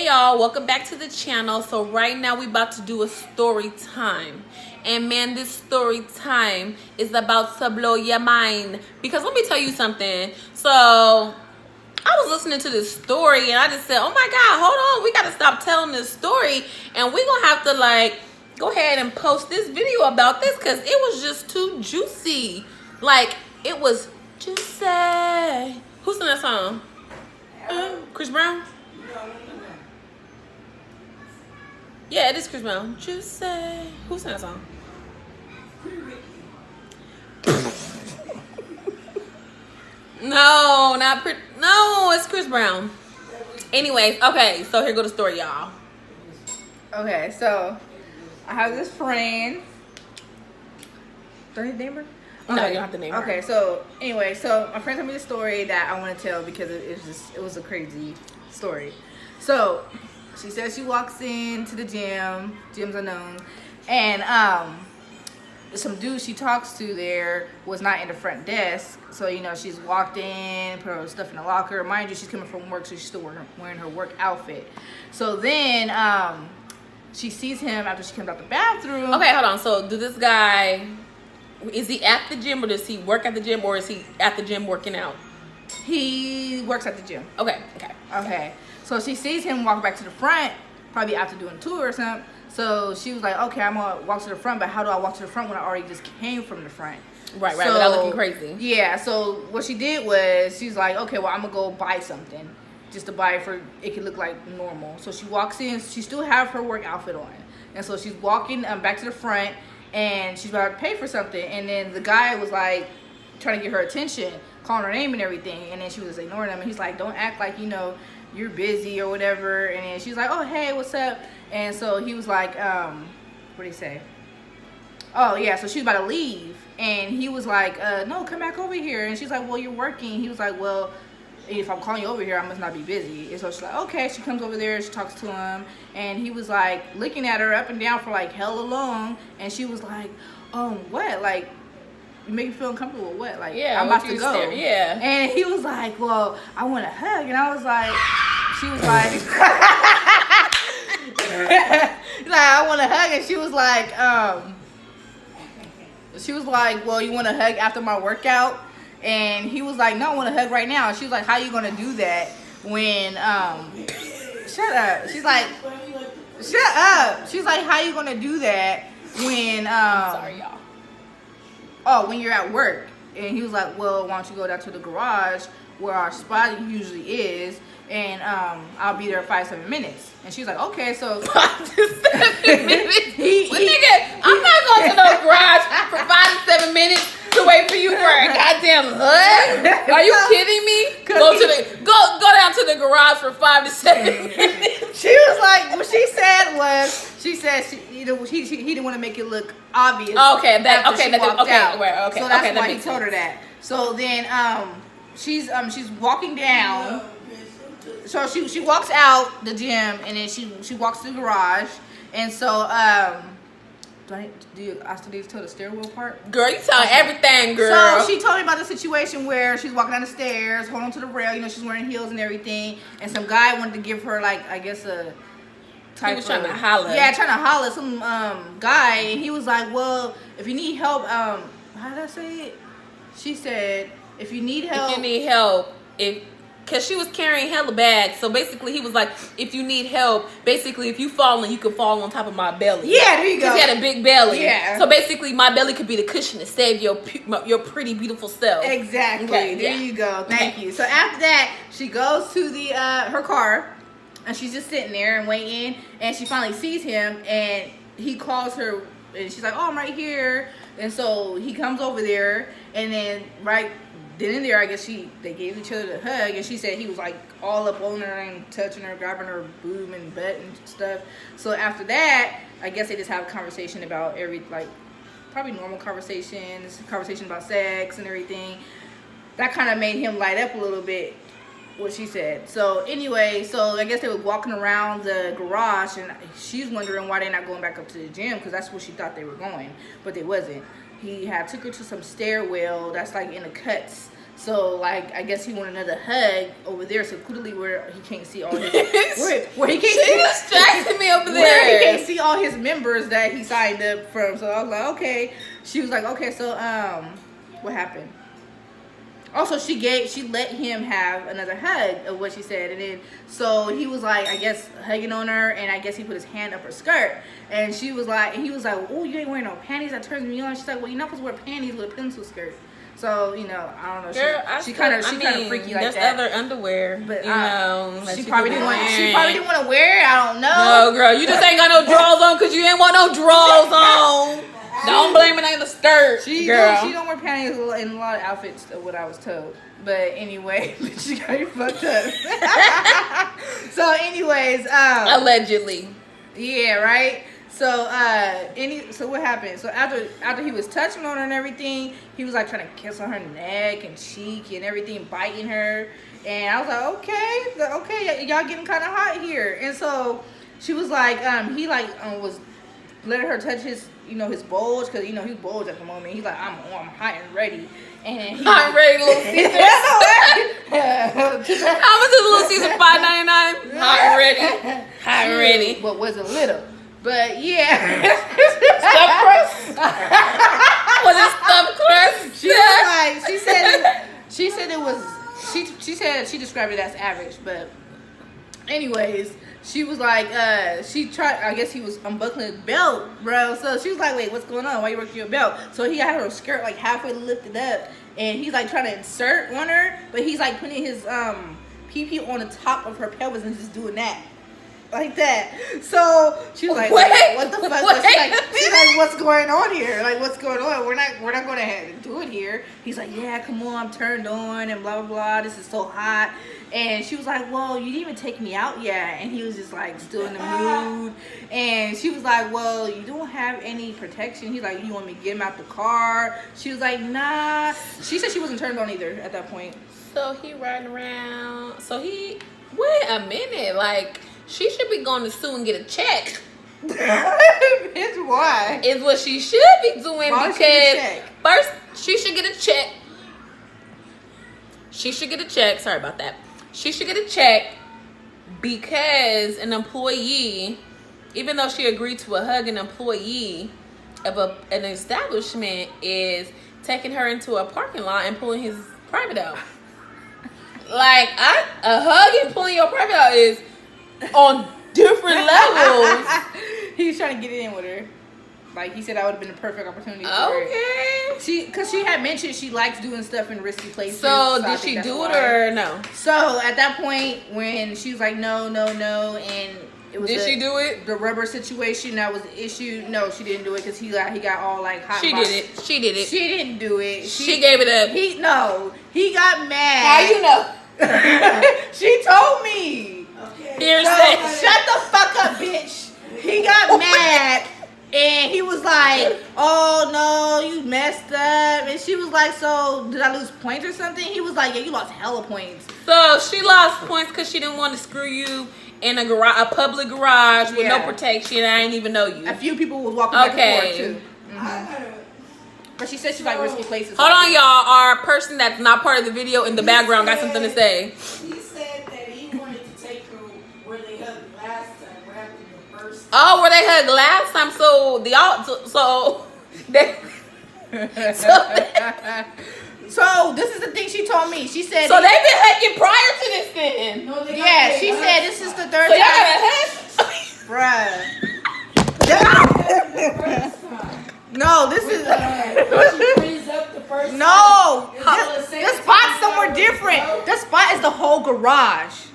Hey y'all, welcome back to the channel. So right now we about to do a story time. And man, this story time is about to blow your mind. Because let me tell you something. So I was listening to this story and I just said, oh my God, hold on. We got to stop telling this story. And we're going to have to go ahead and post this video about this because it was just too juicy. It was juicy. Who sang that song? Chris Brown? Yeah, it is Chris Brown. Juicy. Who sang that song? No, no, it's Chris Brown. Anyways, okay, so here go the story, y'all. Okay, so I have this friend. Do I need to name her? No, you don't have to name her. Okay, so anyway, so my friend told me the story that I want to tell because it was a crazy story. So she says she walks into the gym's unknown, and some dude she talks to there was not in the front desk. So, she's walked in, put her stuff in the locker. Mind you, she's coming from work, so she's still wearing her work outfit. So then she sees him after she comes out the bathroom. Okay, hold on. So do this guy, is he at the gym or does he work at the gym or is he at the gym working out? He works at the gym. Okay. So she sees him walk back to the front, probably after doing a tour or something. So she was like, okay, I'm going to walk to the front, but how do I walk to the front when I already just came from the front? Right, without looking crazy. Yeah, so what she did was, she's like, okay, well, I'm going to go buy something, just to buy it for, it could look like normal. So she walks in, she still have her work outfit on. And so she's walking back to the front, and she's about to pay for something. And then the guy was like, trying to get her attention, calling her name and everything. And then she was ignoring him, and he's like, don't act like, you're busy or whatever. And then she's like, oh, hey, what's up? And so he was like, what did he say? Oh, yeah, so she was about to leave. And he was like, no, come back over here. And she's like, well, you're working. He was like, well, if I'm calling you over here, I must not be busy. And so she's like, okay. She comes over there, she talks to him. And he was like looking at her up and down for like hella long. And she was like, what? Like, you make me feel uncomfortable with what? Like, yeah, I'm about to go. There. Yeah. And he was like, well, I want a hug. And I was like, she was like, he's like, I want a hug. And she was like, well, you want a hug after my workout? And he was like, no, I want a hug right now. And she was like, how you gonna do that when shut up. She's like, shut up. She's like, how you gonna do that when I'm sorry, y'all. Oh, when you're at work? And he was like, well, why don't you go down to the garage where our spot usually is, and I'll be there in 5-7 minutes. And she's like, okay, so 5 to 7 minutes. Nigga, I'm not going to no garage for 5 to 7 minutes to wait for you for a goddamn hug. Are you kidding me? Go down to the garage for 5 to 7 minutes. She was like, what she said was, he didn't want to make it look obvious. Okay, out. Okay. So that's okay, why he told her that. So then she's walking down. So she walks out the gym, and then she walks to the garage. And so do I still need to tell the stairwell part? Girl, you telling everything, girl. So she told me about the situation where she's walking down the stairs, holding to the rail. She's wearing heels and everything. And some guy wanted to give her, like, I guess a type he was trying to holler. Yeah, trying to holler. Some guy. And he was like, well, if you need help, how did I say it? She said, if you need help. Because she was carrying hella bags. So basically, he was like, if you need help, basically, if you falling, you can fall on top of my belly. Yeah, there you go. Because he had a big belly. Yeah. So basically, my belly could be the cushion to save your pretty, beautiful self. Exactly. Okay, there you go. Thank you. So after that, she goes to the her car, and she's just sitting there and waiting. And she finally sees him, and he calls her, and she's like, oh, I'm right here. And so he comes over there, and then then in there, I guess they gave each other the hug, and she said he was like all up on her and touching her, grabbing her boob and butt and stuff. So after that, I guess they just have a conversation about probably normal conversation about sex and everything. That kind of made him light up a little bit, what she said. So anyway, so I guess they were walking around the garage, and she's wondering why they're not going back up to the gym, because that's where she thought they were going, but they wasn't. He had took her to some stairwell that's like in the cuts So like I guess he wanted another hug over there, so clearly where he can't see all his where he can't She see distracted me over where there. he can't see all his members that he signed up from. So I was like, okay. She was like, okay, so what happened? Also, she let him have another hug of what she said, and then so he was like, I guess hugging on her, and I guess he put his hand up her skirt, and she was like, and he was like, oh, you ain't wearing no panties, that turns me on. She's like, well, you're not supposed to wear panties with a pencil skirt. So you know, I don't know. Girl, she kind of freaky like there's that. other underwear, But you know, that she you probably could didn't be want. She wearing. probably didn't want to wear it. I don't know. No, girl, you just ain't got no drawers on because you ain't want no drawers on. Don't blame it on the skirt, girl. She don't wear panties in a lot of outfits, of what I was told. But anyway, she got you fucked up. So, anyways, Allegedly. yeah, right. So, so what happened? So after he was touching on her and everything, he was like trying to kiss on her neck and cheek and everything, biting her. And I was like, okay, y'all getting kind of hot here. And so she was like, he like was letting her touch his, his bulge, because he bulged at the moment. He's like, I'm hot and ready. And I'm ready, Little Caesar. How much is Little Caesar? $5.99. Hot and ready. Hot and ready. But wasn't little. But yeah. Stuffed crust? Was it stuffed crust? She was like, she said it was, she said she described it as average, but anyways, she was like, she tried, I guess he was unbuckling his belt, bro. So she was like, wait, what's going on? Why you working your belt? So he had her skirt like halfway lifted up, and he's like trying to insert on her, but he's like putting his pee on the top of her pelvis and just doing that. Like that. So she was like, wait, what the fuck? Wait, She's like, what's going on here? Like, what's going on? We're not gonna do it here. He's like, yeah, come on, I'm turned on and blah blah blah. This is so hot. And she was like, well, you didn't even take me out yet. And he was just like still in the mood. And she was like, well, you don't have any protection. He's like, you want me to get him out the car? She was like, nah. She said she wasn't turned on either at that point. So he riding around. Wait a minute. Like, she should be going to sue and get a check. Bitch, why? Is what she should be doing. Why because should she get a check? first she should get a check. She should get a check. Sorry about that. She should get a check because an employee, even though she agreed to a hug, an employee of an establishment is taking her into a parking lot and pulling his private out. Like, a hug and pulling your private out is on different levels. He was trying to get it in with her. Like, he said that would have been a perfect opportunity for her. Okay. Because she had mentioned she likes doing stuff in risky places. So, I did think she that's do why. it or no? So, at that point, when she was like, no, and it was Did she do it? the rubber situation that was the issue. No, she didn't do it because he got all like hot. She did it. She did it. She didn't do it. She gave it up. He got mad. How you know? She told me. Hearsay. So, shut the fuck up, bitch. He got mad and he was like, oh no, you messed up. And she was like, so did I lose points or something? He was like, yeah, you lost hella points. So she lost points because she didn't want to screw you in a public garage with no protection. I didn't even know you. A few people was walking back and forth too. But she said she like risky places. Hold on, y'all. Our person that's not part of the video in the background got something to say. He said that he wanted to take her where they hugged last time. What happened the first time? Oh, where they hugged last time. So this is the thing she told me. She said, so they've been hugging prior to this then. No, they yeah, got she their said hugs. this is the third So y'all time. got a hug? Bruh. First time. No, this is She frees up the first time. no. Until the The second spot's time somewhere you different. go. The spot is the whole garage.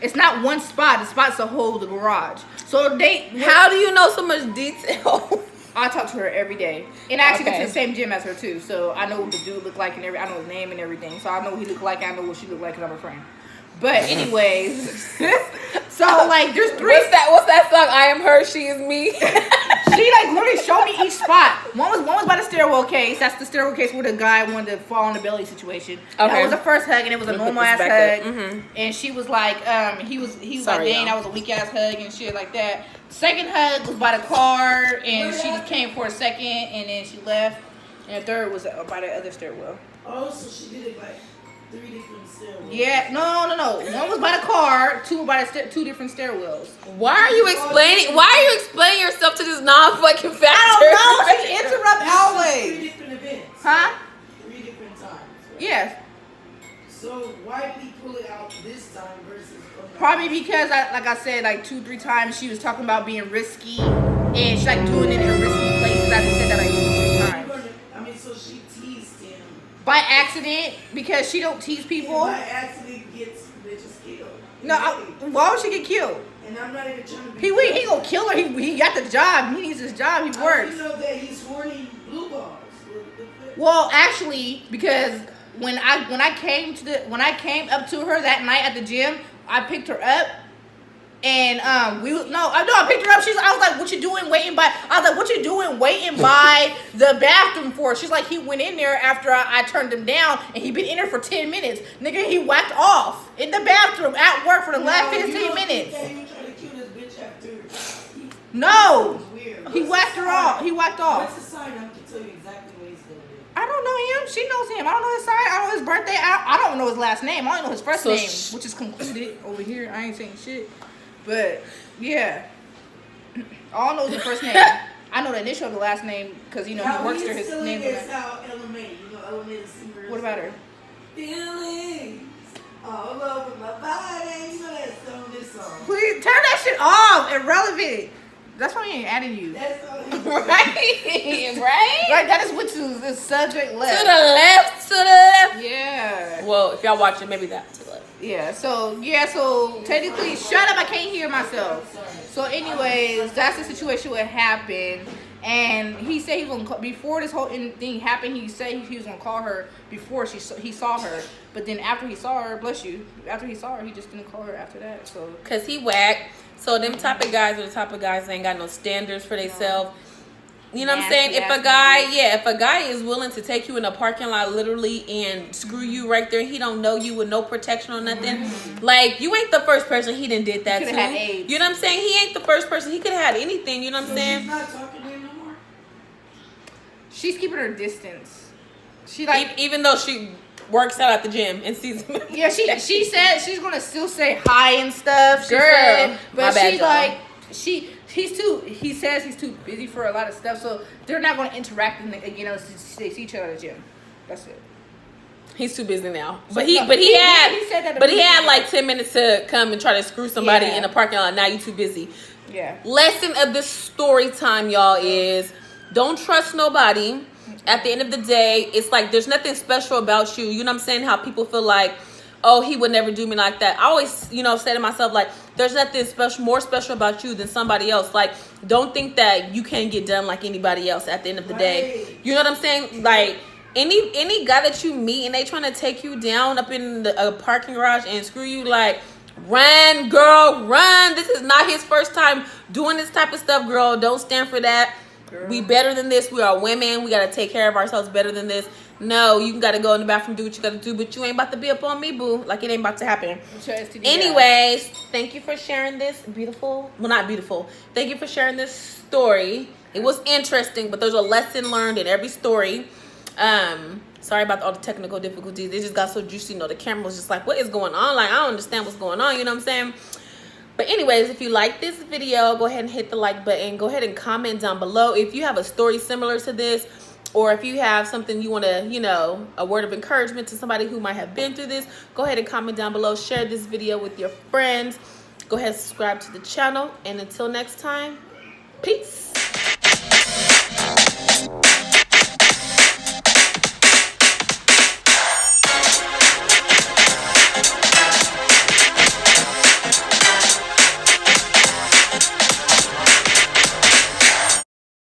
It's not one spot. The spot's the whole the garage. So How do you know so much detail? I talk to her every day, and I actually go Okay. to the same gym as her too. So I know what the dude looked like and I know his name and everything. So I know what he looked like. I know what she looked like because I'm her friend. But anyways, so like there's three. What's that song? I am her, she is me. She like literally showed me each spot. One was by the stairwell case. That's the stairwell case where the guy wanted to fall on the belly situation. That Okay. was the first hug, and it was a Let me put normal ass this hug. back up. Mhm. And she was like, he was Sorry, like, dang, y'all. that was a weak ass hug and shit like that. Second hug was by the car, and she just came for a second, and then she left. And the third was by the other stairwell. Oh, so she did it like 3 different stairwells. Yeah, no. One was by the car, two were by the two different stairwells. Why are you explaining? Why are you explaining yourself to this non-fucking factor? I don't know. She interrupt 3 always. different events. Huh? 3 different times. Right? Yes. So why we pull it out this time versus from the Probably because, like I said, like 2-3 times she was talking about being risky, and she's like doing it in risky places. I just said that like 2-3 times. I mean, so she teased him. By accident, because she don't tease people. By accident gets bitches killed. No, why would she get killed? And I'm not even trying to be. He gonna kill her. He got the job. He needs his job. He I works. didn't know that he's horny blue balls. Well, actually, because when I came up to her that night at the gym, I picked her up, and I picked her up. I was like, "What you doing waiting by?" I was like, "What you doing waiting by the bathroom for?" She's like, "He went in there after I turned him down, and he been in there for 10 minutes. Nigga, he whacked off in the bathroom at work for the last 15 minutes." Yeah, you trying to kill this bitch after. No, Weird. he whacked her off. He whacked off. What's the sign? I can tell you exactly what he's gonna do. I don't know him. She knows him. I don't know his side. I don't know his birthday. I don't know his last name. I only know his first So name, which is concluded over here. I ain't saying shit. But, yeah. All I know is the first name. I know the initial of the last name because, you know, he works there. His name. is how Ella May. You know, Ella May the singer. What about her? Feelings all over my body. You know that song, this song. Please turn that shit off. Irrelevant. That's why he ain't adding you. That's all he Right? Like, that is what the subject To left. the left, to the left. Yeah. Well, if y'all watching, maybe that to the left. Yeah, so technically, shut up, I can't hear myself. So anyways, that's the situation what happened. And he said he was gonna call, before this whole thing happened, he said he was gonna call her before he saw her. But then after he saw her, bless you, after he saw her, he just didn't call her after that. So Cause he whack. So them type of guys are the type of guys that ain't got no standards for themselves. You know what I'm saying? If a guy is willing to take you in a parking lot literally and screw you right there, he don't know you with no protection or nothing. Like, you ain't the first person he done did that He to. coulda had AIDS. You know what I'm saying? He ain't the first person. He could have had anything. You know what I'm She's saying? not talking to him no more. she's keeping her distance. She like Even though she works out at the gym and sees him. yeah, she said she's gonna still say hi and stuff. She Girl, said, but my bad, she's y'all. like he says he's too busy for a lot of stuff, so they're not gonna interact and see each other at the gym. That's it. He's too busy now. So, But he no, but he he had said that but he immediately. had like 10 minutes to come and try to screw somebody Yeah. in a parking lot. Now you too busy. Yeah. Lesson of this story time, y'all, is don't trust nobody. At the end of the day, it's like there's nothing special about you. You know what I'm saying? How people feel like, oh, he would never do me like that. I always, say to myself, like, there's nothing more special about you than somebody else. Like, don't think that you can get done like anybody else at the end of the day. Right. You know what I'm saying? Like, any guy that you meet and they trying to take you down up in a parking garage and screw you, like, run, girl, run. This is not his first time doing this type of stuff, girl. Don't stand for that. Girl. We better than this. We are women. We got to take care of ourselves better than this. No, you got to go in the bathroom, do what you got to do, but you ain't about to be up on me, boo. Like, it ain't about to happen. Anyways, thank you for sharing this beautiful, well, not beautiful. Thank you for sharing this story. It was interesting, but there's a lesson learned in every story. Sorry about all the technical difficulties. It just got so juicy. The camera was just like, what is going on? Like, I don't understand what's going on. You know what I'm saying? But anyways, if you like this video, go ahead and hit the like button. Go ahead and comment down below if you have a story similar to this, or if you have something you want to, a word of encouragement to somebody who might have been through this. Go ahead and comment down below. Share this video with your friends. Go ahead and subscribe to the channel. And until next time, peace.